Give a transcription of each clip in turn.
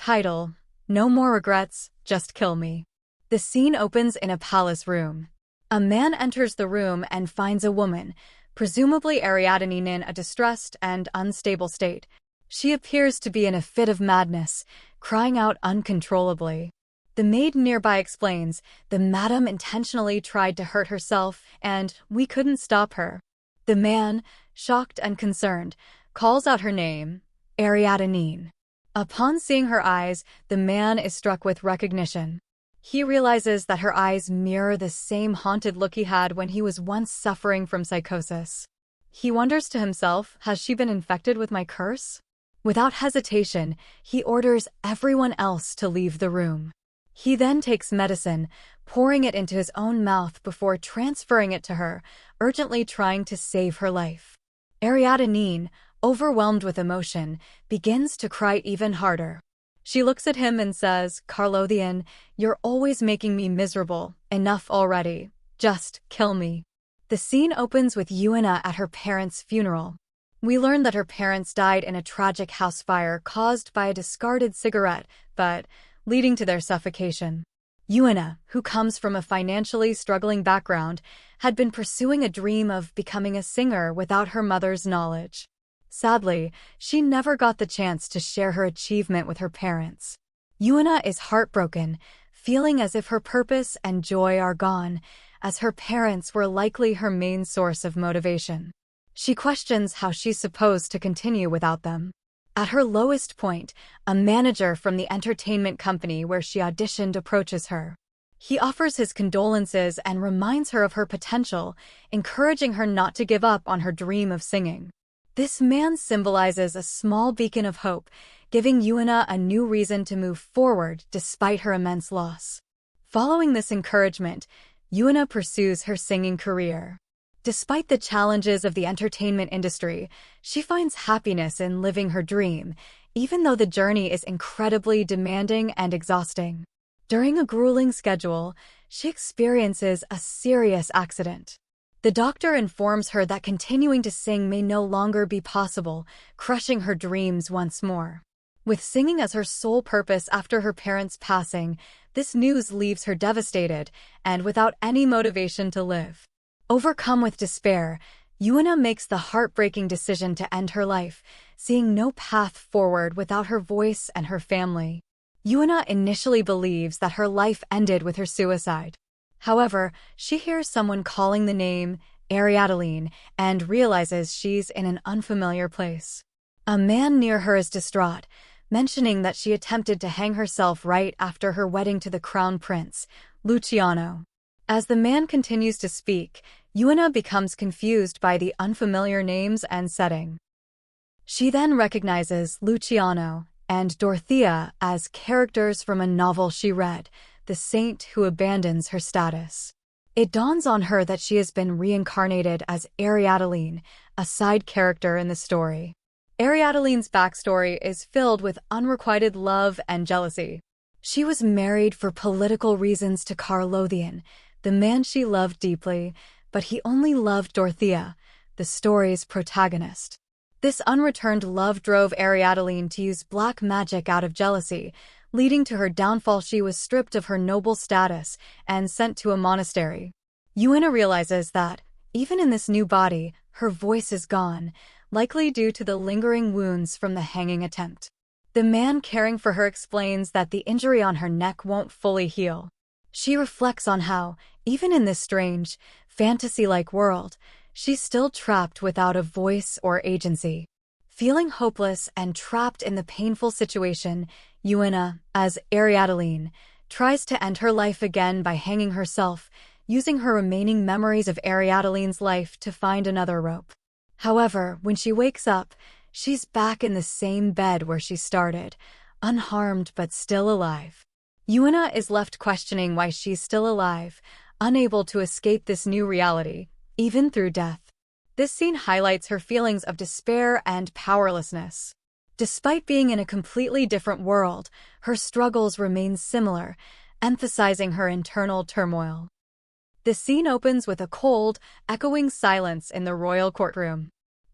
Title: No more regrets, just kill me. The scene opens in a palace room. A man enters the room and finds a woman, presumably Ariadne, in a distressed and unstable state. She appears to be in a fit of madness, crying out uncontrollably. The maid nearby explains, "The madam intentionally tried to hurt herself, and we couldn't stop her." The man, shocked and concerned, calls out her name, Ariadne. Upon seeing her eyes, the man is struck with recognition. He realizes that her eyes mirror the same haunted look he had when he was once suffering from psychosis. He wonders to himself, has she been infected with my curse? Without hesitation, he orders everyone else to leave the room. He then takes medicine, pouring it into his own mouth before transferring it to her, urgently trying to save her life. Ariadne, overwhelmed with emotion, begins to cry even harder. She looks at him and says, "Carlothian, you're always making me miserable. Enough already. Just kill me." The scene opens with Yuina at her parents' funeral. We learn that her parents died in a tragic house fire caused by a discarded cigarette, but leading to their suffocation. Yuina, who comes from a financially struggling background, had been pursuing a dream of becoming a singer without her mother's knowledge. Sadly, she never got the chance to share her achievement with her parents. Yuina is heartbroken, feeling as if her purpose and joy are gone, as her parents were likely her main source of motivation. She questions how she's supposed to continue without them. At her lowest point, a manager from the entertainment company where she auditioned approaches her. He offers his condolences and reminds her of her potential, encouraging her not to give up on her dream of singing. This man symbolizes a small beacon of hope, giving Yuina a new reason to move forward despite her immense loss. Following this encouragement, Yuina pursues her singing career. Despite the challenges of the entertainment industry, she finds happiness in living her dream, even though the journey is incredibly demanding and exhausting. During a grueling schedule, she experiences a serious accident. The doctor informs her that continuing to sing may no longer be possible, crushing her dreams once more. With singing as her sole purpose after her parents' passing, this news leaves her devastated and without any motivation to live. Overcome with despair, Yuina makes the heartbreaking decision to end her life, seeing no path forward without her voice and her family. Yuina initially believes that her life ended with her suicide. However, she hears someone calling the name Ariadne and realizes she's in an unfamiliar place. A man near her is distraught, mentioning that she attempted to hang herself right after her wedding to the crown prince, Luciano. As the man continues to speak, Yuina becomes confused by the unfamiliar names and setting. She then recognizes Luciano and Dorothea as characters from a novel she read, The Saint Who Abandons Her Status. It dawns on her that she has been reincarnated as Ariadne, a side character in the story. Ariadne's backstory is filled with unrequited love and jealousy. She was married for political reasons to Carlothian, the man she loved deeply, but he only loved Dorothea, the story's protagonist. This unreturned love drove Ariadne to use black magic out of jealousy, leading to her downfall. She was stripped of her noble status and sent to a monastery. Yuina realizes that, even in this new body, her voice is gone, likely due to the lingering wounds from the hanging attempt. The man caring for her explains that the injury on her neck won't fully heal. She reflects on how, even in this strange, fantasy-like world, she's still trapped without a voice or agency. Feeling hopeless and trapped in the painful situation, Yuina, as Ariadne, tries to end her life again by hanging herself, using her remaining memories of Ariadne's life to find another rope. However, when she wakes up, she's back in the same bed where she started, unharmed but still alive. Yuina is left questioning why she's still alive, unable to escape this new reality, even through death. This scene highlights her feelings of despair and powerlessness. Despite being in a completely different world, her struggles remain similar, emphasizing her internal turmoil. The scene opens with a cold, echoing silence in the royal courtroom.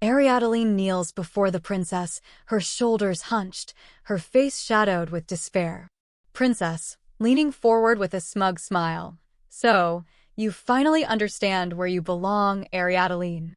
Ariadne kneels before the princess, her shoulders hunched, her face shadowed with despair. Princess, leaning forward with a smug smile. So, you finally understand where you belong, Ariadne.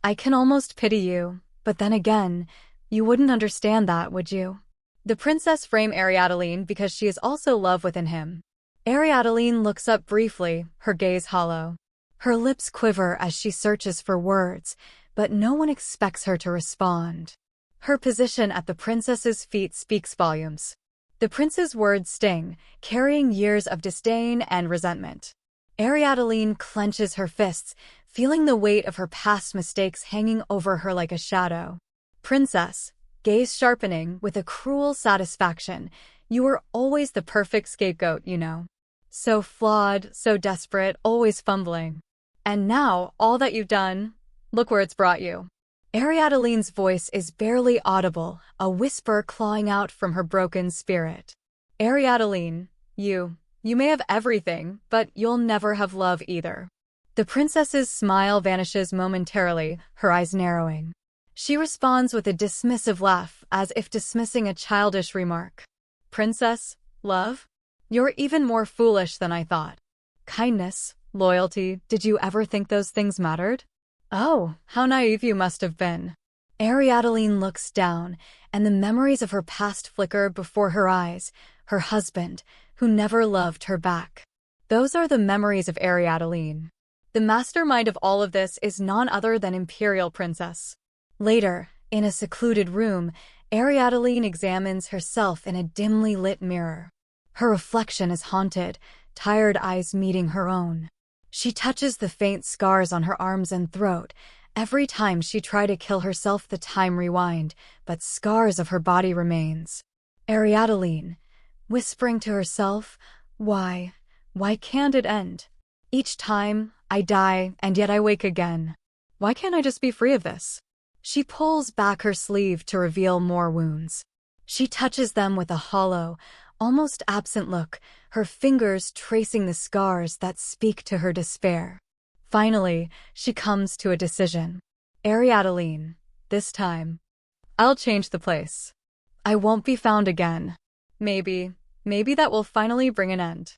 I can almost pity you, but then again, you wouldn't understand that, would you? The princess frames Ariadne because she is also love within him. Ariadne looks up briefly, her gaze hollow. Her lips quiver as she searches for words, but no one expects her to respond. Her position at the princess's feet speaks volumes. The prince's words sting, carrying years of disdain and resentment. Ariadne clenches her fists, feeling the weight of her past mistakes hanging over her like a shadow. Princess, gaze sharpening with a cruel satisfaction, you were always the perfect scapegoat, you know. So flawed, so desperate, always fumbling. And now, all that you've done, look where it's brought you. Ariadne's voice is barely audible, a whisper clawing out from her broken spirit. Ariadne, you may have everything, but you'll never have love either. The princess's smile vanishes momentarily, her eyes narrowing. She responds with a dismissive laugh, as if dismissing a childish remark. Princess, love? You're even more foolish than I thought. Kindness, loyalty, did you ever think those things mattered? Oh, how naive you must have been. Ariadne looks down, and the memories of her past flicker before her eyes, her husband, who never loved her back. Those are the memories of Ariadne. The mastermind of all of this is none other than Imperial Princess. Later, in a secluded room, Ariadne examines herself in a dimly lit mirror. Her reflection is haunted, tired eyes meeting her own. She touches the faint scars on her arms and throat. Every time she tries to kill herself, the time rewind, but scars of her body remains. Ariadne, whispering to herself, why can't it end? Each time, I die, and yet I wake again. Why can't I just be free of this? She pulls back her sleeve to reveal more wounds. She touches them with a hollow, almost absent look, her fingers tracing the scars that speak to her despair. Finally, she comes to a decision. Ariadne, this time, I'll change the place. I won't be found again. Maybe that will finally bring an end.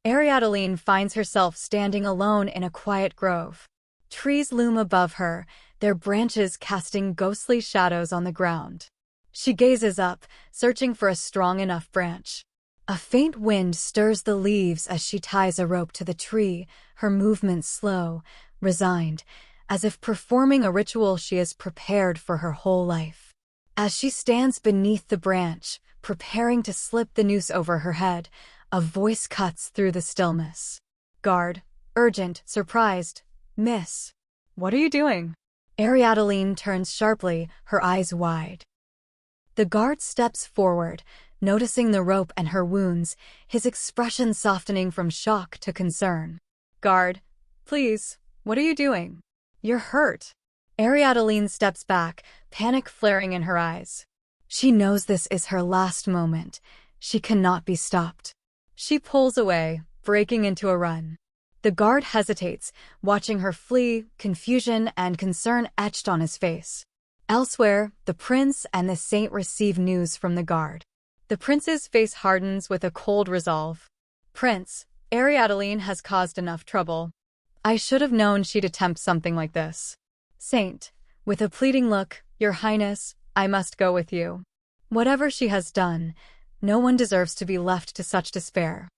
Ariadne finds herself standing alone in a quiet grove. Trees loom above her, their branches casting ghostly shadows on the ground. She gazes up, searching for a strong enough branch. A faint wind stirs the leaves as she ties a rope to the tree, her movements slow, resigned, as if performing a ritual she has prepared for her whole life. As she stands beneath the branch, preparing to slip the noose over her head, a voice cuts through the stillness. Guard, urgent, surprised. Miss, what are you doing? Ariadne turns sharply, her eyes wide. The guard steps forward, noticing the rope and her wounds, his expression softening from shock to concern. Guard, please, what are you doing? You're hurt. Ariadne steps back, panic flaring in her eyes. She knows this is her last moment. She cannot be stopped. She pulls away, breaking into a run. The guard hesitates, watching her flee, confusion and concern etched on his face. Elsewhere, the prince and the saint receive news from the guard. The prince's face hardens with a cold resolve. Prince, Ariadne has caused enough trouble. I should have known she'd attempt something like this. Saint, with a pleading look, Your Highness, I must go with you. Whatever she has done, no one deserves to be left to such despair.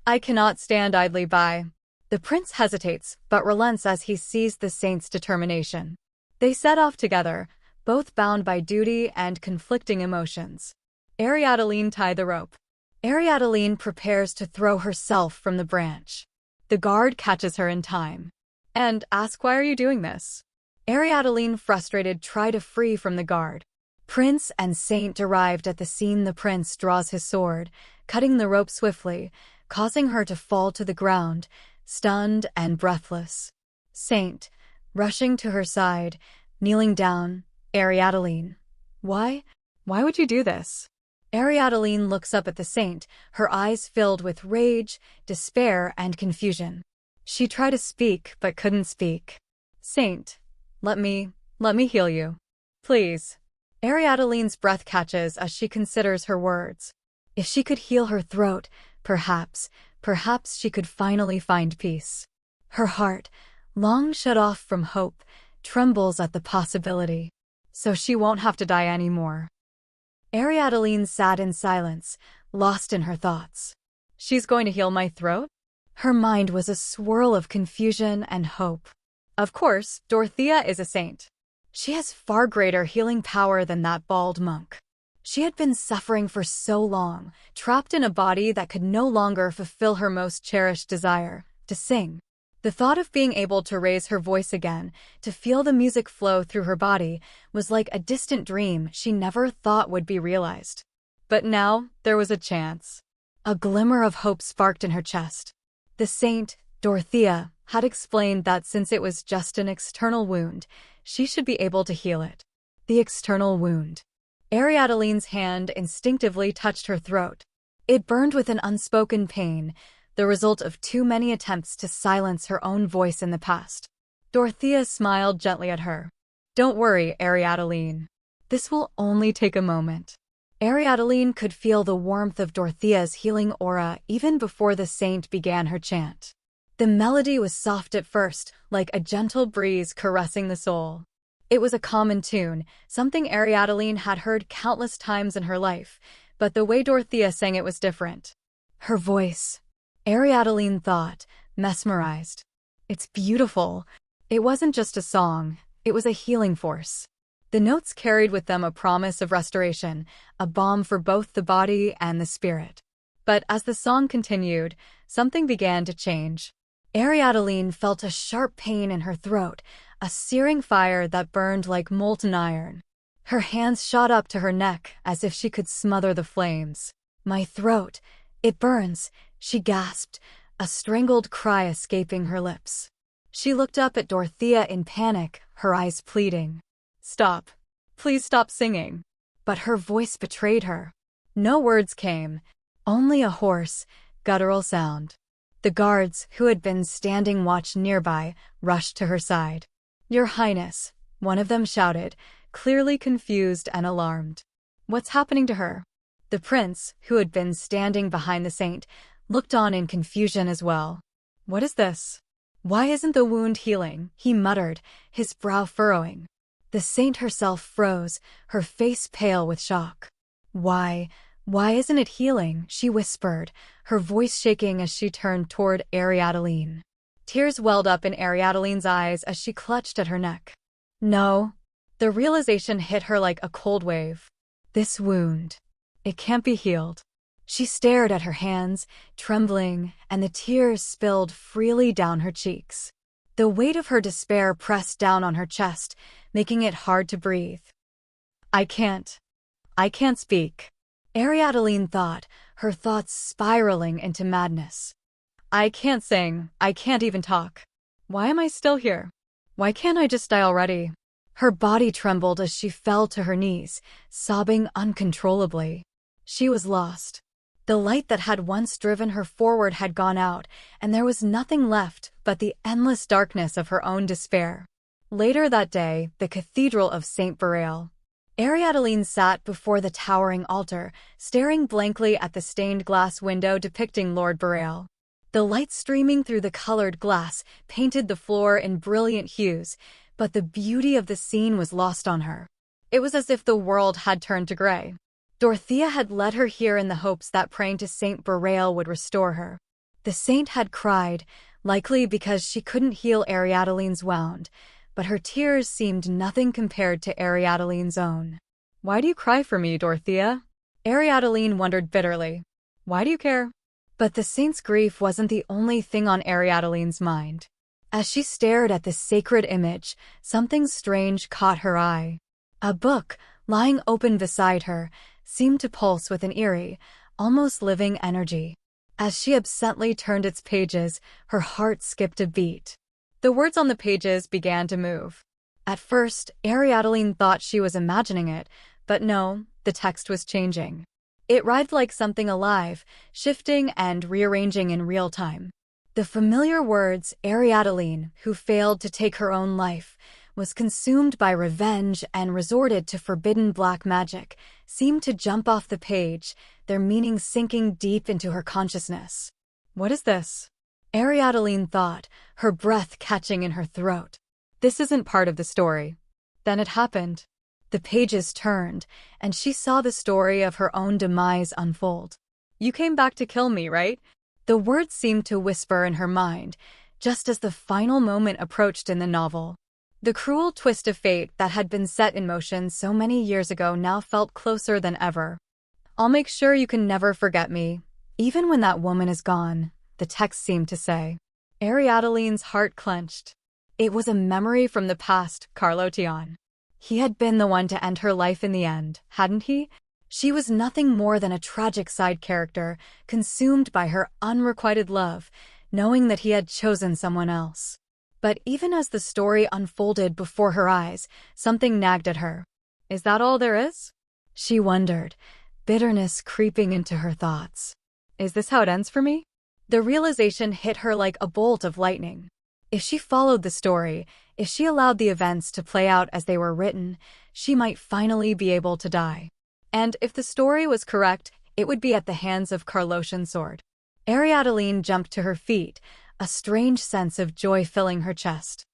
I cannot stand idly by. The prince hesitates, but relents as he sees the saint's determination. They set off together, both bound by duty and conflicting emotions. Ariadne ties the rope. Ariadne prepares to throw herself from the branch. The guard catches her in time. And asks, why are you doing this? Ariadne, frustrated, tries to free from the guard. Prince and saint arrived at the scene. The prince draws his sword, cutting the rope swiftly, causing her to fall to the ground, stunned and breathless. Saint, rushing to her side, kneeling down. Ariadne, why would you do this? Ariadne looks up at the saint, her eyes filled with rage, despair, and confusion. She tried to speak, but couldn't speak. Saint, let me Let me heal you. Please. Ariadne's breath catches as she considers her words. If she could heal her throat, perhaps she could finally find peace. Her heart, long shut off from hope, trembles at the possibility. So she won't have to die anymore. Ariadne sat in silence, lost in her thoughts. She's going to heal my throat? Her mind was a swirl of confusion and hope. Of course, Dorothea is a saint. She has far greater healing power than that bald monk. She had been suffering for so long, trapped in a body that could no longer fulfill her most cherished desire, to sing. The thought of being able to raise her voice again, to feel the music flow through her body, was like a distant dream she never thought would be realized. But now, there was a chance. A glimmer of hope sparked in her chest. The saint, Dorothea, had explained that since it was just an external wound, she should be able to heal it. The external wound. Ariadne's hand instinctively touched her throat. It burned with an unspoken pain, the result of too many attempts to silence her own voice in the past. Dorothea smiled gently at her. Don't worry, Ariadne. This will only take a moment. Ariadne could feel the warmth of Dorothea's healing aura even before the saint began her chant. The melody was soft at first, like a gentle breeze caressing the soul. It was a common tune, something Ariadne had heard countless times in her life, but the way Dorothea sang it was different. Her voice, Ariadne thought, mesmerized. It's beautiful. It wasn't just a song, it was a healing force. The notes carried with them a promise of restoration, a balm for both the body and the spirit. But as the song continued, something began to change. Ariadne felt a sharp pain in her throat, a searing fire that burned like molten iron. Her hands shot up to her neck as if she could smother the flames. My throat, it burns, she gasped, a strangled cry escaping her lips. She looked up at Dorothea in panic, her eyes pleading. Stop. Please stop singing. But her voice betrayed her. No words came, only a hoarse, guttural sound. The guards, who had been standing watch nearby, rushed to her side. Your Highness, one of them shouted, clearly confused and alarmed. What's happening to her? The prince, who had been standing behind the saint, looked on in confusion as well. What is this? Why isn't the wound healing? He muttered, his brow furrowing. The saint herself froze, her face pale with shock. Why isn't it healing? She whispered, her voice shaking as she turned toward Ariadne. Tears welled up in Ariadne's eyes as she clutched at her neck. No. The realization hit her like a cold wave. This wound. It can't be healed. She stared at her hands, trembling, and the tears spilled freely down her cheeks. The weight of her despair pressed down on her chest, making it hard to breathe. I can't speak. Ariadne thought, her thoughts spiraling into madness. I can't sing, I can't even talk. Why am I still here? Why can't I just die already? Her body trembled as she fell to her knees, sobbing uncontrollably. She was lost. The light that had once driven her forward had gone out, and there was nothing left but the endless darkness of her own despair. Later that day, the Cathedral of St. Burial. Ariadne sat before the towering altar, staring blankly at the stained glass window depicting Lord Burial. The light streaming through the colored glass painted the floor in brilliant hues, but the beauty of the scene was lost on her. It was as if the world had turned to gray. Dorothea had led her here in the hopes that praying to St. Burial would restore her. The saint had cried, likely because she couldn't heal Ariadne's wound, but her tears seemed nothing compared to Ariadne's own. Why do you cry for me, Dorothea? Ariadne wondered bitterly. Why do you care? But the saint's grief wasn't the only thing on Ariadne's mind. As she stared at the sacred image, something strange caught her eye. A book, lying open beside her, seemed to pulse with an eerie, almost living energy. As she absently turned its pages, her heart skipped a beat. The words on the pages began to move. At first, Ariadne thought she was imagining it, but no, the text was changing. It writhed like something alive, shifting and rearranging in real time. The familiar words, Ariadne, who failed to take her own life, was consumed by revenge and resorted to forbidden black magic, seemed to jump off the page, their meaning sinking deep into her consciousness. What is this? Ariadne thought, her breath catching in her throat. This isn't part of the story. Then it happened. The pages turned, and she saw the story of her own demise unfold. You came back to kill me, right? The words seemed to whisper in her mind, just as the final moment approached in the novel. The cruel twist of fate that had been set in motion so many years ago now felt closer than ever. I'll make sure you can never forget me, even when that woman is gone, the text seemed to say. Ariadne's heart clenched. It was a memory from the past, Carlotion. He had been the one to end her life in the end, hadn't he? She was nothing more than a tragic side character, consumed by her unrequited love, knowing that he had chosen someone else. But even as the story unfolded before her eyes, something nagged at her. Is that all there is? She wondered, bitterness creeping into her thoughts. Is this how it ends for me? The realization hit her like a bolt of lightning. If she followed the story, if she allowed the events to play out as they were written, she might finally be able to die. And if the story was correct, it would be at the hands of Carlotion's sword. Ariadne jumped to her feet, a strange sense of joy filling her chest.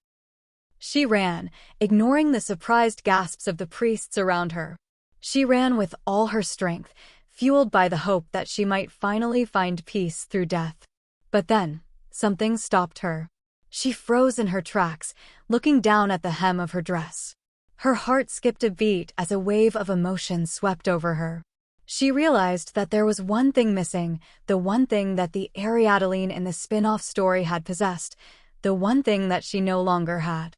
She ran, ignoring the surprised gasps of the priests around her. She ran with all her strength, fueled by the hope that she might finally find peace through death. But then, something stopped her. She froze in her tracks, looking down at the hem of her dress. Her heart skipped a beat as a wave of emotion swept over her. She realized that there was one thing missing, the one thing that the Ariadne in the spin-off story had possessed, the one thing that she no longer had.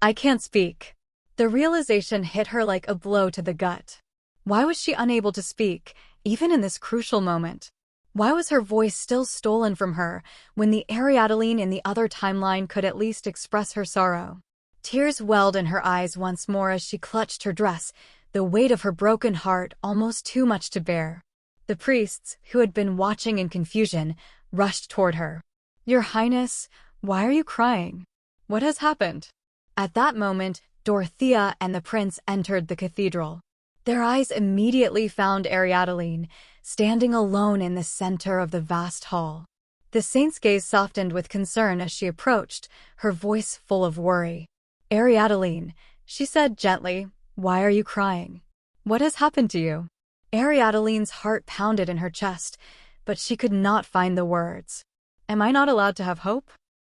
I can't speak. The realization hit her like a blow to the gut. Why was she unable to speak, even in this crucial moment? Why was her voice still stolen from her, when the Ariadne in the other timeline could at least express her sorrow? Tears welled in her eyes once more as she clutched her dress, the weight of her broken heart almost too much to bear. The priests, who had been watching in confusion, rushed toward her. Your Highness, why are you crying? What has happened? At that moment, Dorothea and the prince entered the cathedral. Their eyes immediately found Ariadne, standing alone in the center of the vast hall. The saint's gaze softened with concern as she approached, her voice full of worry. Ariadne, she said gently, why are you crying? What has happened to you? Ariadne's heart pounded in her chest, but she could not find the words. Am I not allowed to have hope?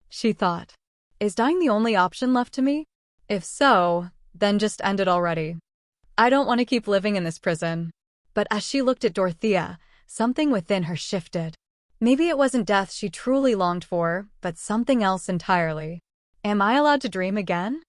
She thought. Is dying the only option left to me? If so, then just end it already. I don't want to keep living in this prison. But as she looked at Dorothea, something within her shifted. Maybe it wasn't death she truly longed for, but something else entirely. Am I allowed to dream again?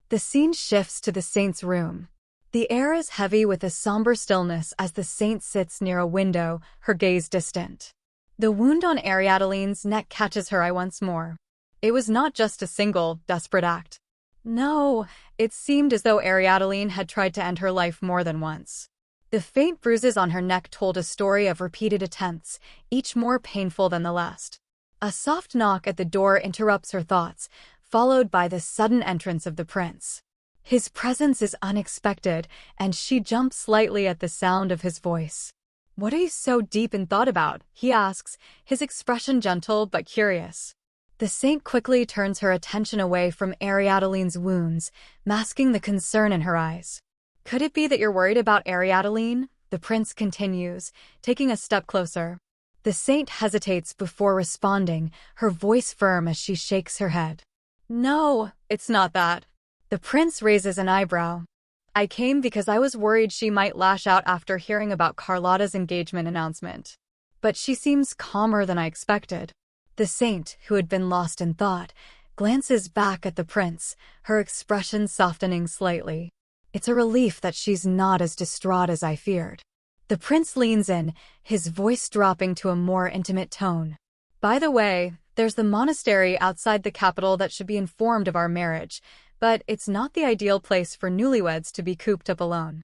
The scene shifts to the saint's room. The air is heavy with a somber stillness as the saint sits near a window, her gaze distant. The wound on Ariadne's neck catches her eye once more. It was not just a single, desperate act. No, it seemed as though Ariadne had tried to end her life more than once. The faint bruises on her neck told a story of repeated attempts, each more painful than the last. A soft knock at the door interrupts her thoughts, followed by the sudden entrance of the prince. His presence is unexpected, and she jumps slightly at the sound of his voice. What are you so deep in thought about? He asks, his expression gentle but curious. The saint quickly turns her attention away from Ariadne's wounds, masking the concern in her eyes. Could it be that you're worried about Ariadne? The prince continues, taking a step closer. The saint hesitates before responding, her voice firm as she shakes her head. No, it's not that. The prince raises an eyebrow. I came because I was worried she might lash out after hearing about Carlotta's engagement announcement. But she seems calmer than I expected. The saint, who had been lost in thought, glances back at the prince, her expression softening slightly. It's a relief that she's not as distraught as I feared. The prince leans in, his voice dropping to a more intimate tone. By the way, there's the monastery outside the capital that should be informed of our marriage, but it's not the ideal place for newlyweds to be cooped up alone.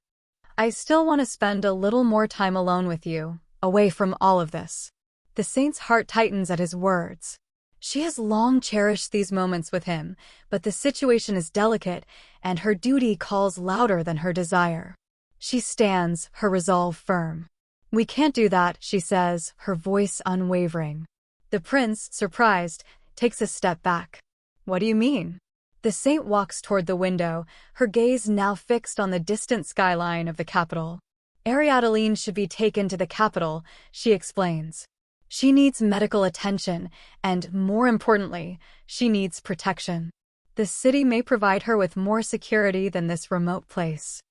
I still want to spend a little more time alone with you, away from all of this. The saint's heart tightens at his words. She has long cherished these moments with him, but the situation is delicate, and her duty calls louder than her desire. She stands, her resolve firm. "We can't do that," she says, her voice unwavering. The prince, surprised, takes a step back. "What do you mean?" The saint walks toward the window, her gaze now fixed on the distant skyline of the capital. "Ariadne should be taken to the capital," she explains. "She needs medical attention, and, more importantly, she needs protection. The city may provide her with more security than this remote place."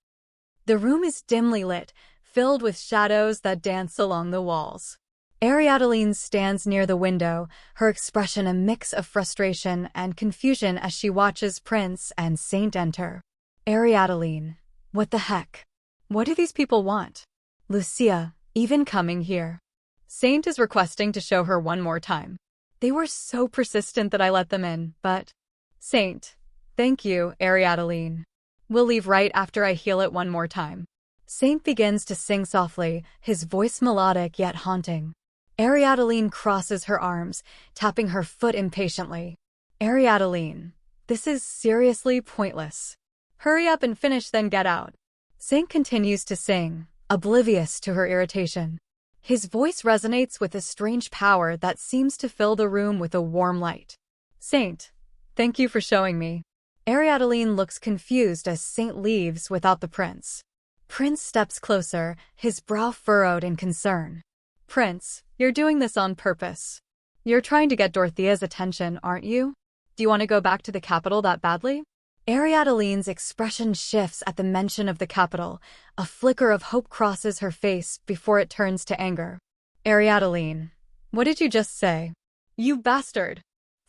The room is dimly lit, filled with shadows that dance along the walls. Ariadne stands near the window, her expression a mix of frustration and confusion as she watches Prince and Saint enter. "Ariadne, what the heck? What do these people want? Lucia, even coming here." Saint is requesting to show her one more time. "They were so persistent that I let them in, but—" "Saint, thank you, Ariadne. We'll leave right after I heal it one more time." Saint begins to sing softly, his voice melodic yet haunting. Ariadne crosses her arms, tapping her foot impatiently. "Ariadne, this is seriously pointless. Hurry up and finish, then get out." Saint continues to sing, oblivious to her irritation. His voice resonates with a strange power that seems to fill the room with a warm light. "Saint, thank you for showing me." Ariadne looks confused as Saint leaves without the prince. Prince steps closer, his brow furrowed in concern. "Prince, you're doing this on purpose. You're trying to get Dorothea's attention, aren't you? Do you want to go back to the capital that badly?" Ariadne's expression shifts at the mention of the capital. A flicker of hope crosses her face before it turns to anger. "Ariadne, what did you just say? You bastard!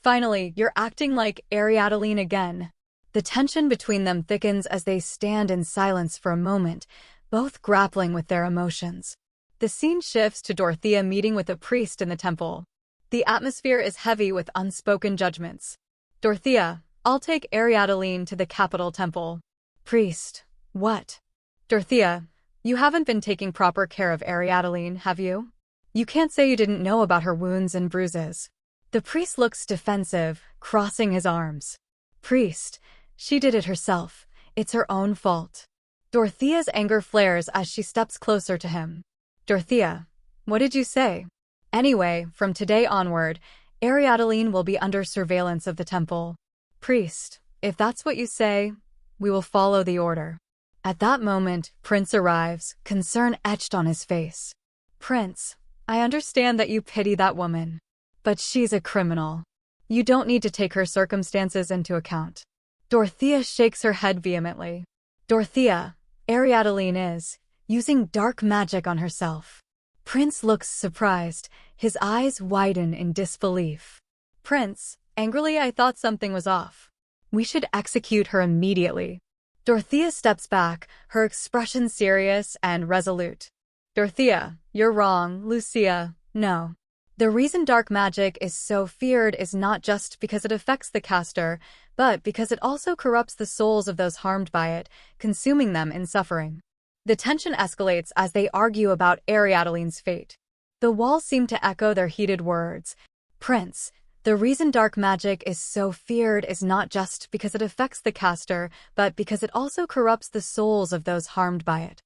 Finally, you're acting like Ariadne again." The tension between them thickens as they stand in silence for a moment, both grappling with their emotions. The scene shifts to Dorothea meeting with a priest in the temple. The atmosphere is heavy with unspoken judgments. "Dorothea, I'll take Ariadne to the capital temple." "Priest, what?" "Dorothea, you haven't been taking proper care of Ariadne, have you? You can't say you didn't know about her wounds and bruises." The priest looks defensive, crossing his arms. "Priest, she did it herself. It's her own fault." Dorothea's anger flares as she steps closer to him. "Dorothea, what did you say? Anyway, from today onward, Ariadne will be under surveillance of the temple." "Priest, if that's what you say, we will follow the order." At that moment, Prince arrives, concern etched on his face. "Prince, I understand that you pity that woman. But she's a criminal. You don't need to take her circumstances into account." Dorothea shakes her head vehemently. "Dorothea, Ariadne is using dark magic on herself." Prince looks surprised, his eyes widen in disbelief. "Prince, angrily, I thought something was off. We should execute her immediately." Dorothea steps back, her expression serious and resolute. "Dorothea, you're wrong, Lucia, no. The reason dark magic is so feared is not just because it affects the caster, but because it also corrupts the souls of those harmed by it, consuming them in suffering." The tension escalates as they argue about Ariadne's fate. The walls seem to echo their heated words. "Prince, the reason dark magic is so feared is not just because it affects the caster, but because it also corrupts the souls of those harmed by it,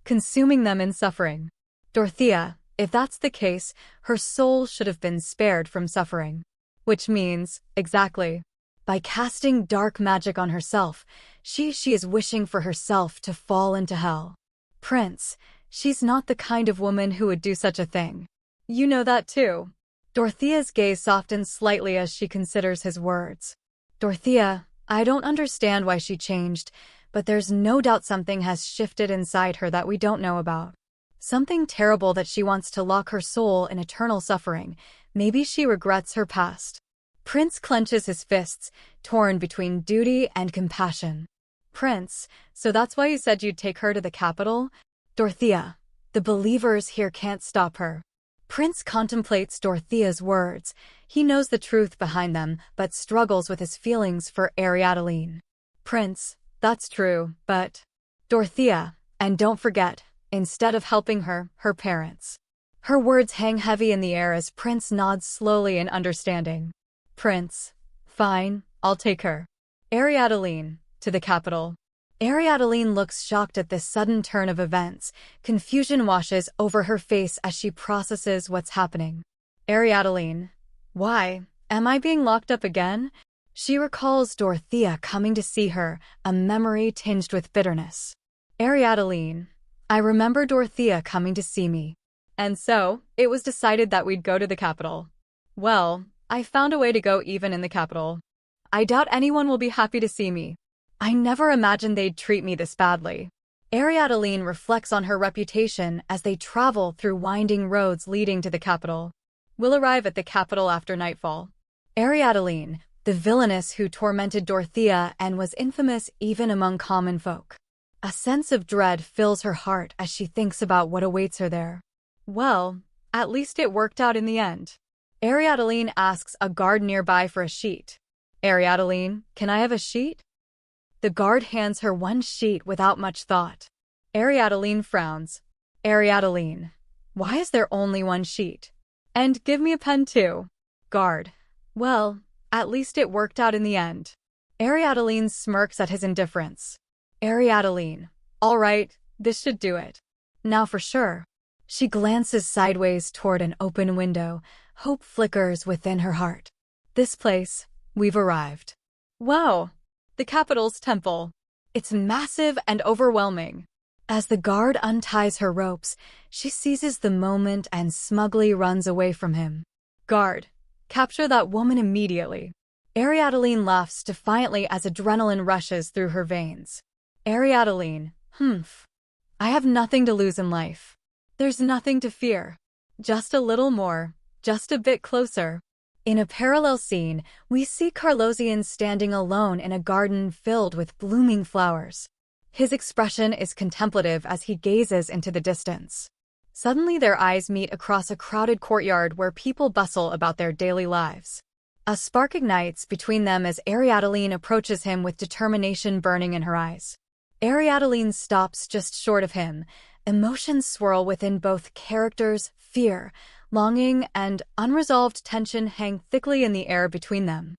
consuming them in suffering." "Dorothea, if that's the case, her soul should have been spared from suffering." "Which means, exactly, by casting dark magic on herself, she is wishing for herself to fall into hell." "Prince, she's not the kind of woman who would do such a thing. You know that too." Dorothea's gaze softens slightly as she considers his words. "Dorothea, I don't understand why she changed, but there's no doubt something has shifted inside her that we don't know about. Something terrible that she wants to lock her soul in eternal suffering. Maybe she regrets her past." Prince clenches his fists, torn between duty and compassion. "Prince, so that's why you said you'd take her to the capital?" "Dorothea, the believers here can't stop her." Prince contemplates Dorothea's words. He knows the truth behind them, but struggles with his feelings for Ariadne. "Prince, that's true, but—" "Dorothea, and don't forget, instead of helping her, her parents." Her words hang heavy in the air as Prince nods slowly in understanding. Prince. Fine, I'll take her. Ariadne, to the capital. Ariadne looks shocked at this sudden turn of events. Confusion washes over her face as she processes what's happening. Ariadne. Why? Am I being locked up again? She recalls Dorothea coming to see her, a memory tinged with bitterness. Ariadne. I remember Dorothea coming to see me. And so, it was decided that we'd go to the capital. Well, I found a way to go even in the capital. I doubt anyone will be happy to see me. I never imagined they'd treat me this badly. Ariadne reflects on her reputation as they travel through winding roads leading to the capital. We'll arrive at the capital after nightfall. Ariadne, the villainess who tormented Dorothea and was infamous even among common folk. A sense of dread fills her heart as she thinks about what awaits her there. Well, at least it worked out in the end. Ariadne asks a guard nearby for a sheet. Ariadne, can I have a sheet? The guard hands her one sheet without much thought. Ariadne frowns. Ariadne, why is there only one sheet? And give me a pen too. Guard. Well, at least it worked out in the end. Ariadne smirks at his indifference. Ariadne. All right, this should do it. Now for sure. She glances sideways toward an open window. Hope flickers within her heart. This place, we've arrived. Wow! The capital's temple. It's massive and overwhelming. As the guard unties her ropes, she seizes the moment and smugly runs away from him. Guard, capture that woman immediately. Ariadne laughs defiantly as adrenaline rushes through her veins. Ariadne, I have nothing to lose in life. There's nothing to fear. Just a little more, just a bit closer. In a parallel scene, we see Carlosian standing alone in a garden filled with blooming flowers. His expression is contemplative as he gazes into the distance. Suddenly their eyes meet across a crowded courtyard where people bustle about their daily lives. A spark ignites between them as Ariadne approaches him with determination burning in her eyes. Ariadne stops just short of him. Emotions swirl within both characters. Fear, longing, and unresolved tension hang thickly in the air between them.